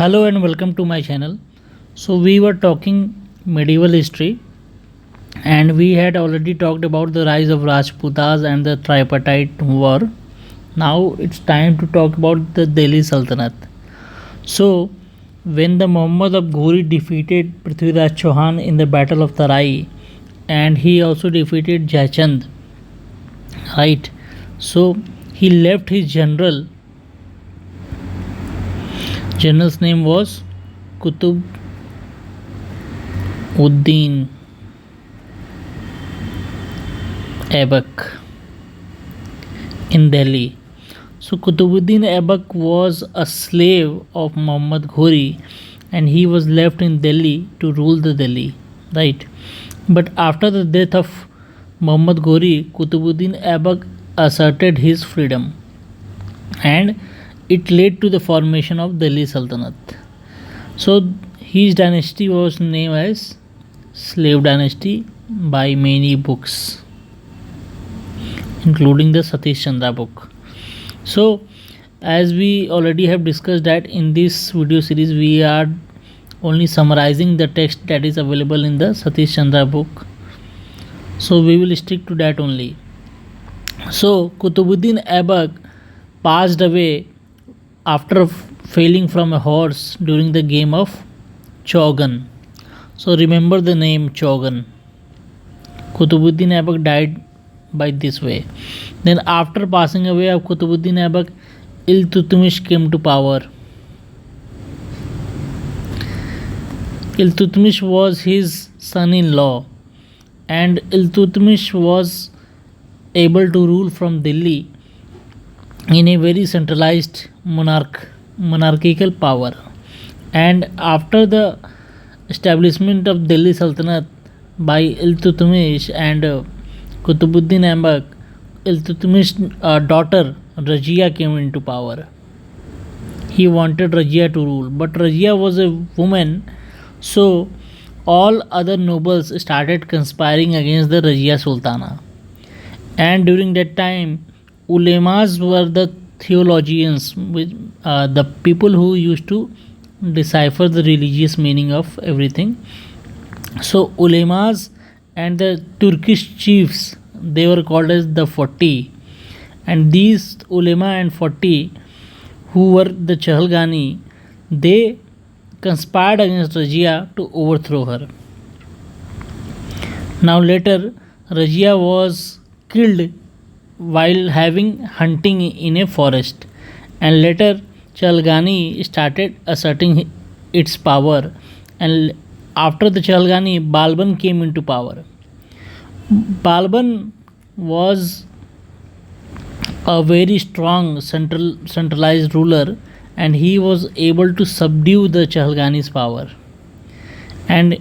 Hello and welcome to my channel. So we were talking medieval history and we had already talked about the rise of Rajputas and the tripartite war. Now it's time to talk about the Delhi Sultanate. So when the Muhammad of Ghori defeated Prithviraj Chauhan in the battle of Tarai and he also defeated Jaichand, right? So he left his general's name was Qutb Uddin Aibak in Delhi. So Qutbuddin Aibak was a slave of Muhammad Ghori and he was left in Delhi to rule the Delhi, right? But after the death of Muhammad Ghori, Qutbuddin Aibak asserted his freedom and it led to the formation of Delhi Sultanate. So his dynasty was named as slave dynasty by many books including the Satish Chandra book. So as we already have discussed that in this video series we are only summarizing the text that is available in the Satish Chandra book. So we will stick to that only. So Qutbuddin Aibak passed away after failing from a horse during the game of Chaugan. So remember the name Chaugan. Qutbuddin Aibak died by this way. Then after passing away of Qutbuddin Aibak, Iltutmish came to power. Iltutmish was his son-in-law and Iltutmish was able to rule from Delhi in a very centralized monarchical power. And after the establishment of Delhi Sultanate by Iltutmish and Qutbuddin Aibak, Iltutmish's daughter Razia came into power. He wanted Razia to rule, but Razia was a woman, so all other nobles started conspiring against the Razia Sultana. And during that time, ulemas were the theologians, the people who used to decipher the religious meaning of everything. So ulemas and the Turkish chiefs, they were called as the 40, and these ulema and 40 who were the Chahalgani, they conspired against Razia to overthrow her. Now later Razia was killed while having hunting in a forest, and later Chahalgani started asserting its power, and after the Chahalgani, Balban came into power. Balban was a very strong centralized ruler and he was able to subdue the Chahalgani's power, and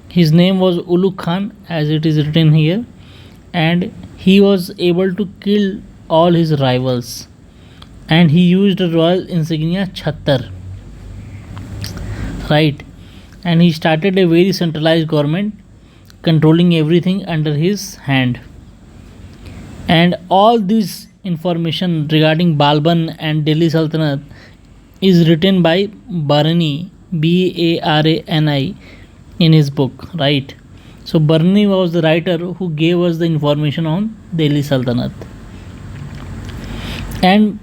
his name was Ulugh Khan as it is written here, and he was able to kill all his rivals, and he used the royal insignia Chhattar, right? And he started a very centralized government controlling everything under his hand. And all this information regarding Balban and Delhi Sultanate is written by Barani, Barani, in his book, right? So Barani was the writer who gave us the information on Delhi Sultanate. And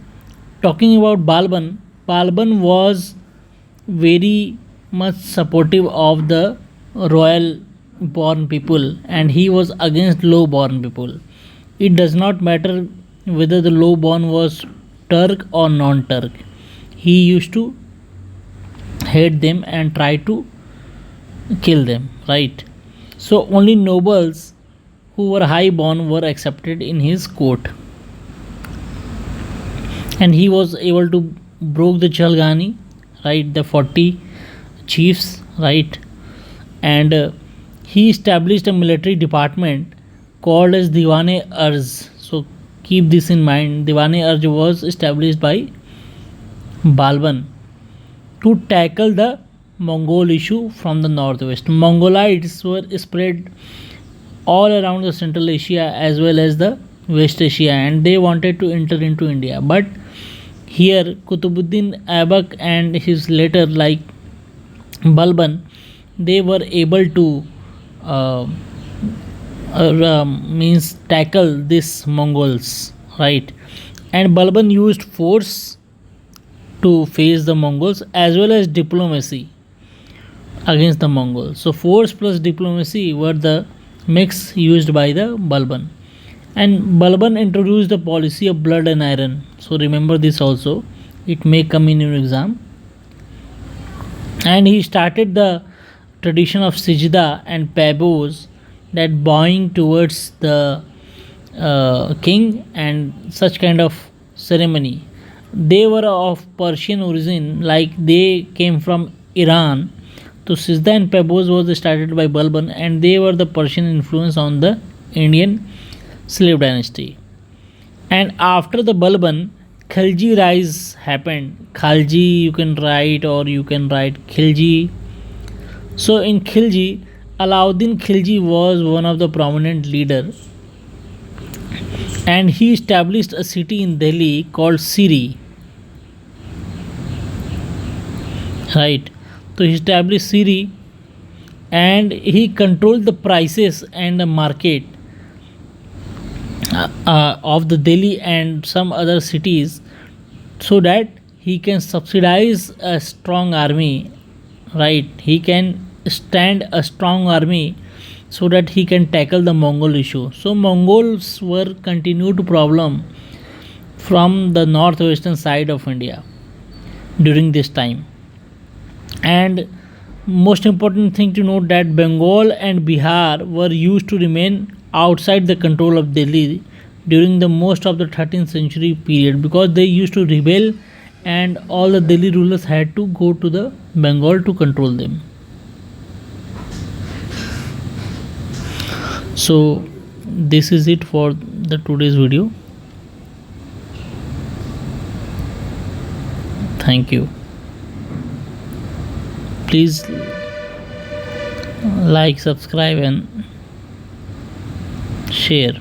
talking about Balban, Balban was very much supportive of the royal born people and he was against low born people. It does not matter whether the low born was Turk or non-Turk. He used to hate them and try to kill them, right? So only nobles who were high born were accepted in his court, and he was able to broke the Chahalgani, right, the 40 chiefs, right, and he established a military department called as Diwan-e-Arz. So keep this in mind. Diwan-e-Arz was established by Balban to tackle the Mongol issue from the northwest. Mongolites were spread all around the Central Asia as well as the West Asia, and they wanted to enter into India, but Here Kutubuddin Aibak and his later like Balban, they were able to uh, means tackle these Mongols, right? And Balban used force to face the Mongols as well as diplomacy against the Mongols. So force plus diplomacy were the mix used by the Balban. And Balban introduced the policy of blood and iron. So remember this also. It may come in your exam. And he started the tradition of sijda and pabos, that bowing towards the king and such kind of ceremony. They were of Persian origin, like they came from Iran. So Sijda and Pabos was started by Balban, and they were the Persian influence on the Indian slave dynasty. And after the Balban, Khilji rise happened. Khalji you can write, or you can write Khilji. So in Khilji, Alauddin Khilji was one of the prominent leader, and he established a city in Delhi called Siri. Right. So he established Siri, and he controlled the prices and the market of the Delhi and some other cities, so that he can subsidize a strong army, right? He can stand a strong army so that he can tackle the Mongol issue. So Mongols were continued problem from the northwestern side of India during this time. And most important thing to note that Bengal and Bihar were used to remain outside the control of Delhi during the most of the 13th century period, because they used to rebel and all the Delhi rulers had to go to the Bengal to control them. So this is it for the today's video. Thank you. Please like, subscribe and share.